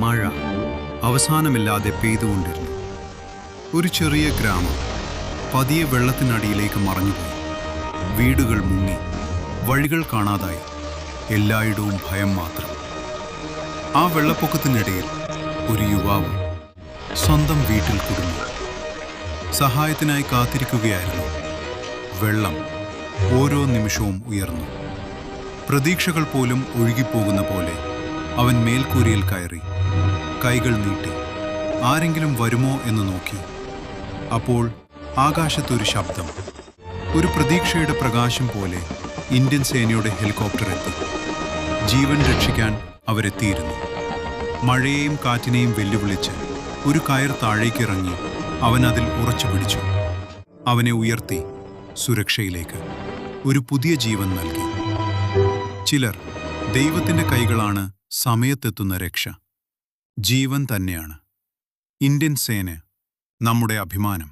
മഴ അവസാനമില്ലാതെ പെയ്തുകൊണ്ടിരുന്നു. ഒരു ചെറിയ ഗ്രാമം പതിയെ വെള്ളത്തിനടിയിലേക്ക് മറഞ്ഞുപോയി. വീടുകൾ മുങ്ങി, വഴികൾ കാണാതായി, എല്ലായിടവും ഭയം മാത്രം. ആ വെള്ളപ്പൊക്കത്തിനിടയിൽ ഒരു യുവാവ് സ്വന്തം വീട്ടിൽ കുടുങ്ങി. സഹായത്തിനായി കാത്തിരിക്കുകയായിരുന്നു. വെള്ളം ഓരോ നിമിഷവും ഉയർന്നു. പ്രതീക്ഷകൾ പോലും ഒഴുകിപ്പോകുന്ന പോലെ അവൻ മേൽക്കൂരയിൽ കയറി, കൈകൾ നീട്ടി ആരെങ്കിലും വരുമോ എന്ന് നോക്കി. അപ്പോൾ ആകാശത്തൊരു ശബ്ദം. ഒരു പ്രതീക്ഷയുടെ പ്രകാശം പോലെ ഇന്ത്യൻ സേനയുടെ ഹെലികോപ്റ്റർ എത്തി. ജീവൻ രക്ഷിക്കാൻ അവരെത്തിയിരുന്നു. മഴയെയും കാറ്റിനെയും വെല്ലുവിളിച്ച് ഒരു കയർ താഴേക്കിറങ്ങി അവൻ അതിൽ ഉറച്ചു പിടിച്ചു. അവനെ ഉയർത്തി സുരക്ഷയിലേക്ക്. ഒരു പുതിയ ജീവൻ നൽകി. ചിലർ ദൈവത്തിൻ്റെ കൈകളാണ് സമയത്തെത്തുന്ന രക്ഷ. ജീവൻ തന്നെയാണ്. ഇന്ത്യൻ സേന നമ്മുടെ അഭിമാനം.